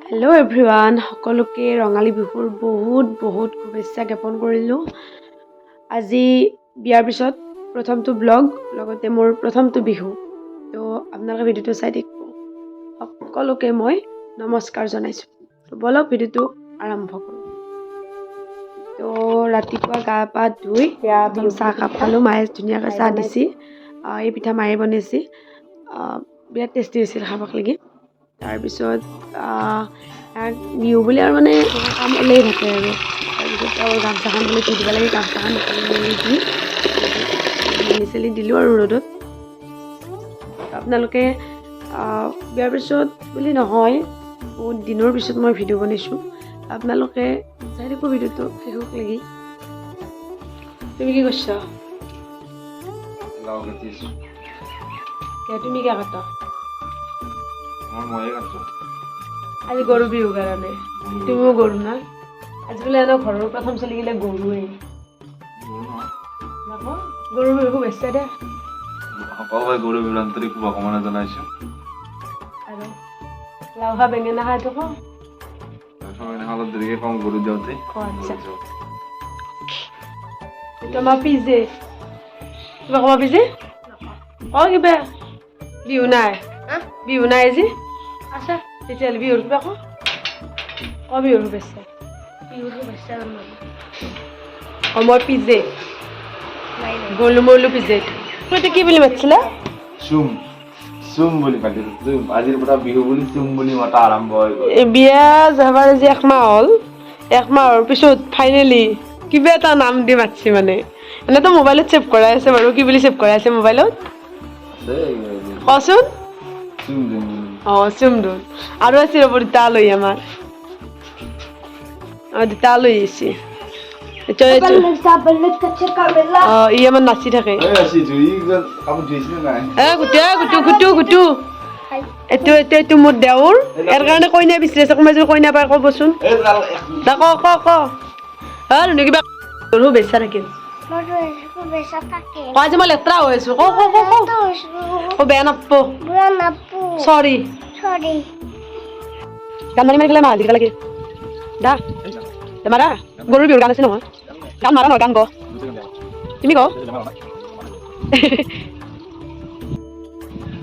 Hello' everyone, সকলোকে ৰঙালী বিহুৰ বহুত শুভেচ্ছা জ্ঞাপন কৰিলোঁ। আজি বিয়াৰ পিছত প্ৰথমটো ব্লগ, লগতে মোৰ প্ৰথমটো বিহু। তো আপোনালোকে ভিডিঅ'টো চাই থাকিব। সকলোকে মই নমস্কাৰ জনাইছোঁ। তো বলক ভিডিঅ'টো আৰম্ভ কৰোঁ। তো ৰাতিপুৱা গা পা ধুই চাহ কাপ খালোঁ। মায়ে ধুনীয়াকৈ চাহ দিছি। এই পিঠা মায়ে বনাইছি। বিৰাট টেষ্টি হৈছিল খাবক লাগি। তাৰপিছত বিহু বুলি আৰু মানে কাম ওলাই থাকে আৰু তাৰপিছত গামোচাখন বোলে ধুই দিব লাগে। গামোচাখন ধুই মেলি দি মেলি চেলি দিলোঁ আৰু ৰ'দত। আপোনালোকে বিয়াৰ পিছত বুলি নহয়, বহুত দিনৰ পিছত মই ভিডিঅ' বনাইছোঁ। আপোনালোকে চাই থাকিব ভিডিঅ'টো শেষক লাগি। তুমি কি কৰিছা? তুমি কিয় কাটা? আজি গৰু বিহু কাৰণে তুমিও গৰু না? আজিকালি এনেও ঘৰৰ প্ৰথম চলিগিলে গৰুৱে গৰু বিহু শুভেচ্ছা দে। সকলোকে গৰু বিহুৰ আন্তৰিক শুভকামনা জনাইছোঁ। আৰু লাও খা বেঙেনা খাই থাকো। অলপ দেৰিকে কম গৰু দিওঁতে। তোমাৰ পিজে কিবা কবা পিজে কিবা বিহু নাই আজি আচ্ছা তেতিয়াহ'লে বিহুৰ কিবা বিহুৰ শুভেচ্ছা। মই পিজে গলু মলু পিজে। তুমি কি বুলি মাতিছিলা? চুম বুলি মাতিছো। আজিৰ পৰা বিহু বুলি চুম বুলি মাতা আৰম্ভ হৈ গ'ল। বিয়া যাবাৰ আজি একমাহ হ'ল। একমাহৰ পিছত ফাইনেলি কিবা এটা নাম দি মাতছি। মানে এনেতো মোবাইলত ছেভ কৰাই আছে বাৰু। কি বুলি ছেভ কৰাই আছে মোবাইলত কচোন? চুমদুল। আৰু আছে ৰ'ব দুটা আলহী আমাৰ। দুটা আলহী আহিছে। ই আমাৰ নাচি থাকে। এইটো মোৰ দেওৰ। ইয়াৰ কাৰণে কইনা বিচাৰি আছে। কোনোবাই যদি কইনা পায় ক'বচোন। কিবা শুভেচ্ছা থাকিল। আজি মই লেতেৰা হৈ আছো। বেয়া নাপাব। চৰি গান মাৰি মাৰি পেলাই মাছ দিব লাগে। মাৰা গৰুৰ বিহুৰ গান আছে নহয়। গান মাৰা নহয়, গান গ তুমি গ।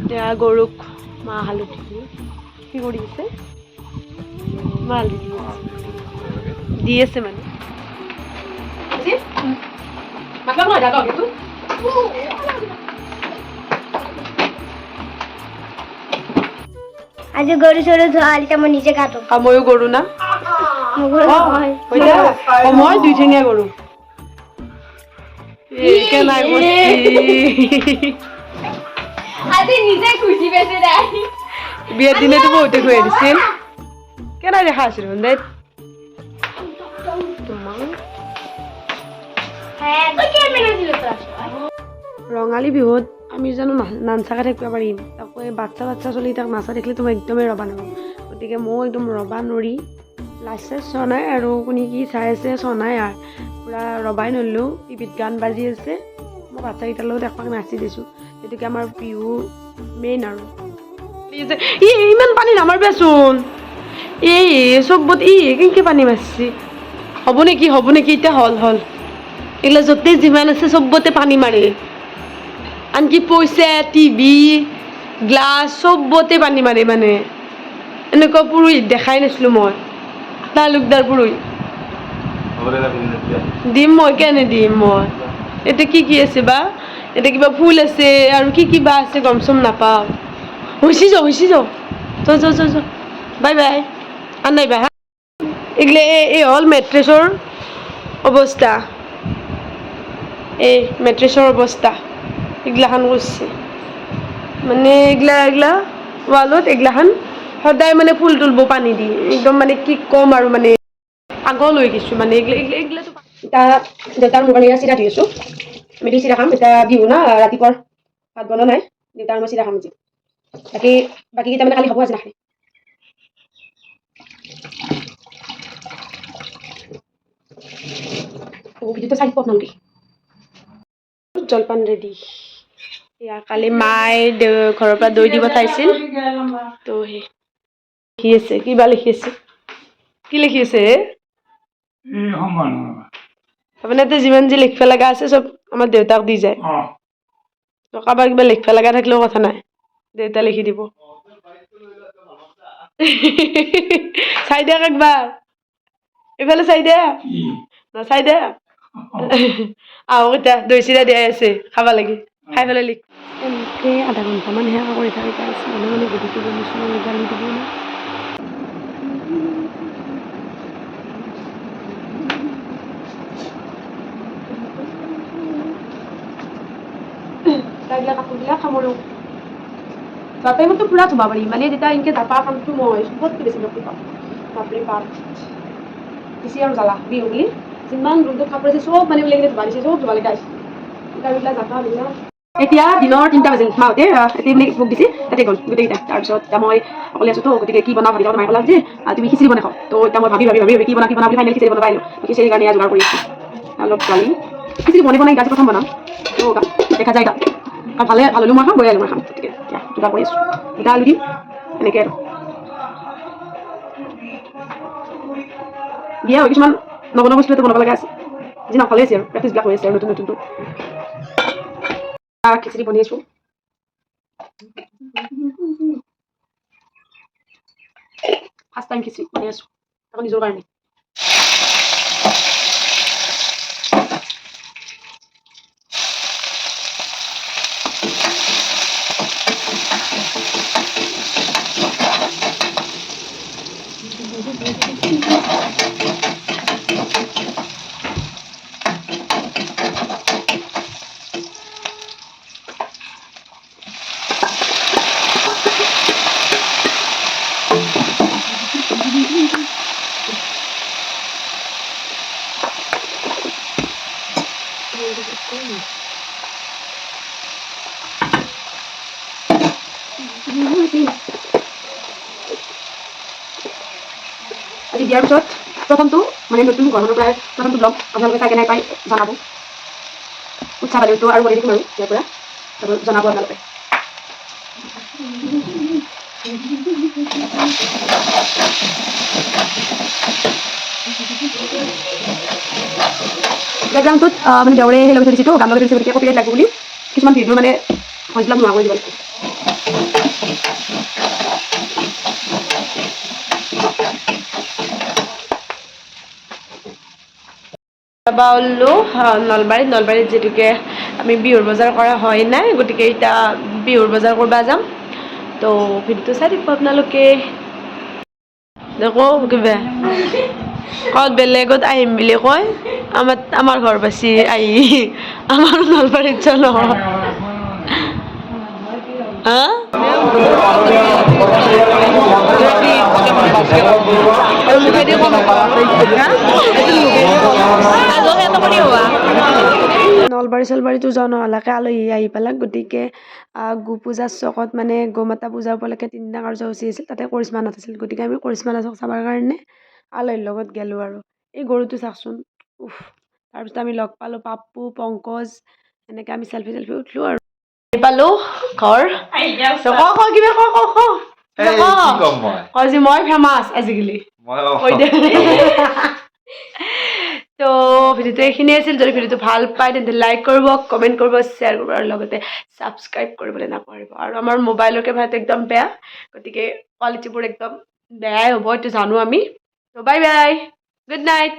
এতিয়া গৰুক মাহ হালধি কি কৰি আছে? মাহ হালধি দি আছে মানে। আজি গৰু চৰু ধোৱা মই নিজে কাটো। ময়ো গৰু না? মই দুইঠেঙীয়া গৰু। বিয়াৰ দিনাতো বহুতে খুৱাই দিছিল। কেনে দেখা আছিল দে ৰঙালী বিহুত আমি জানো নানচাকে থাকিব পাৰিম? তাকো বাচ্ছা চলি তাক নাচা দেখিলে মই একদমেই ৰবা নোৱাৰোঁ। গতিকে ময়ো একদম ৰবা নৰি লাজ চাজ চোৱা নাই আৰু কোনে কি চাই আছে চোৱা নাই। আৰু পূৰা ৰবাই নৰিলোঁ। টিভিত গান বাজি আছে, মই বাচ্ছাকেইটাৰ লগত একপাক নাচি দিছোঁ। গতিকে আমাৰ বিহু মেইন আৰু ইমান পানী নামাৰিবাচোন। চবত কেনেকৈ পানী মাৰছি। হ'ব নেকি এতিয়া হ'ল এইগিলা য'তে যিমান আছে চবতে পানী মাৰে। আনকি পইচা টিভি গ্লাছ চবতে পানী মাৰে। মানে এনেকুৱা পুৰোহিত দেখাই নাছিলোঁ মই। তালুকদাৰ পুৰোহিত দিম মই। কেনে দিম মই? এতিয়া কি আছে বা? এতিয়া কিবা ফুল আছে আৰু কি বা আছে গম চম নাপাওঁ। হৈছি যাওঁ বাই বাই। আনাইবা হা এইগিলা এই হ'ল মেট্ৰেছৰ অৱস্থা। মেট্ৰেছৰ অৱস্থা এইগিলাখান কৰিছে। মানে এইগিলা ৱালত এইগিলাখান সদায় মানে ফুল তুলব পানী দি। একদম মানে কি ক'ম আৰু মানে পাগল হৈ গৈছোঁ। মানে এইগিলা দেউতাৰ মোৰ কাৰণে চিৰা ধুই আছোঁ। আমি চিৰা খাম। এতিয়া বিহু না, ৰাতিপুৱাৰ ভাত বনোৱা নাই। দেউতাৰ মই চিৰা খাম আজি। বাকীকেইটা মানে কালি খাব, আজি নাখায়। জলপান ৰেডি। কালি মায়ে ঘৰৰ পৰা দৈ দি পঠাইছিল। তো লিখি আছে কিবা লিখি আছে কি লিখি আছে তাৰমানে এতিয়া যিমান যি লিখিব লগা আছে চব আমাৰ দেউতাক দি যায় তো কাৰোবাৰ কিবা লিখিব লগা থাকিলেও কথা নাই দেউতা লিখি দিব চাই দিয়ক একবাৰ এইফালে চাই দে নাচাই দে আহক এতিয়া দৈ চিৰা দিয়াই আছে খাব লাগে খাই পেলাই লিখ এনেকে আধা ঘণ্টামান সেৱা কৰি থাকি আছে মানে মানে গধূলি বনিছোঁ গালি দিব না তাইগিলা কাপোৰবিলাক সামৰো টাইমতো পুৰা ধুব পাৰি মানে যেতিয়া এনেকৈ জাপা কামটো মই চবতকৈ বেছি নকৰি পাওঁ বাপৰে বাপ বেছি আৰু জ্বালা বিহু বুলি যিমান ৰুমটোত কাপোৰ আছে চব মানে বোলে ধুবা দিছে চব ধুবালৈকে আহিছে এইবিলাক জাপা বিলাক এতিয়া দিনৰ 3টা বাজিল মাহঁতে এতিয়া মানে ভোগ দিছে তাতে গ'ল গোটেইকেইটা তাৰপিছত এতিয়া মই অকলে আছোঁ তো গতিকে কি বনাওঁ ভাবি মায়ে ক'লা যে তুমি খিচিৰি বনাই খাওঁ তো এতিয়া মই ভাবি কি বনাওঁ বুলি ফাইনেল খিচিৰি বনাব আহিলোঁ খিচিৰিৰ কাৰণে যোগাৰ কৰি আছোঁ অলপ দালি খিচিৰি বনাই গাজি প্ৰথম বনাম তো দেখা যায় তাত ভালে ভাল হ'লেও মই খাম বেয়া হ'লেও মই খাম গতিকে এতিয়া যোগাৰ কৰি আছোঁ এতিয়া আলু দিম এনেকৈ আৰু দিয়া হয় কিছুমান নবনোৱা বস্তু এটা বনাব লগা আছে যি নাখালে আছে আৰু প্ৰেক্টিছবিলাক হৈ আছে আৰু নতুনটো খিচিৰি বনাই আছোঁ ফাৰ্ষ্ট টাইম খিচিৰি বনাই আছোঁ আকৌ নিজৰ কাৰণে আজি দিয়াৰ পিছত প্ৰথমটো মানে নতুন ঘৰখনৰ পৰাই প্ৰথমটো ব্লগ আপোনালোকে চাই কেনে পাই জনাব উৎসাহ পালেতো আৰু বনাই থাকিম আৰু ইয়াৰ পৰা জনাব আপোনালোকে বেকগ্ৰাউণ্ডটোত মানে দেউৰে সেই লগাই থৈ দিছোঁ গান লগাই থৈ দিছোঁ গতিকে কপিৰাইট লাগিব বুলি কিছুমান ভিডিঅ' মানে ভইচবিলাক নোহোৱা কৰি দিব লাগিব যাবা ওলো নলবাৰীত যিহেতুকে আমি বিহুৰ বজাৰ কৰা হয় নাই গতিকে এতিয়া বিহুৰ বজাৰ কৰিব যাম তো ভিডিঅ'টো চাই থাকিব আপোনালোকে দেখো কিবা ক'ত বেলেগত আহিম বুলি কয় আমাৰ ঘৰ পাছি আহি আমাৰ নলবাৰীত যোৱা নহয় হা নলবাৰী চলবাৰীতো যোৱা নহ'লাকে আলহী আহি পেলাক গতিকে গো পূজাৰ চকত মানে গোমাতা পূজা উপলক্ষে 3 দিনা কাৰ্যসূচী আছিল তাতে কৰিশ্মা নাথ আছিল গতিকে আমি কৰিশ্মা নাথক চাবৰ কাৰণে আলহীৰ লগত গ'লোঁ আৰু এই গৰুটো চাওকচোন উফ তাৰপিছত আমি লগ পালোঁ পাপ্পু পংকজ এনেকৈ আমি চেল্ফি উঠিলোঁ আৰু পালোঁ ঘৰ মই ফেমাছ আজিকালি তো ভিডিঅ'টো এইখিনিয়ে আছিল যদি ভিডিঅ'টো ভাল পায় তেন্তে লাইক কৰিব কমেণ্ট কৰিব শ্বেয়াৰ কৰিব আৰু লগতে ছাবস্ক্ৰাইব কৰিবলৈ নাপাহৰিব আৰু আমাৰ মোবাইলৰ কেমেৰাটো একদম বেয়া গতিকে কোৱালিটিবোৰ একদম বেয়াই হ'ব এইটো জানো আমি তো বাই বাই গুড নাইট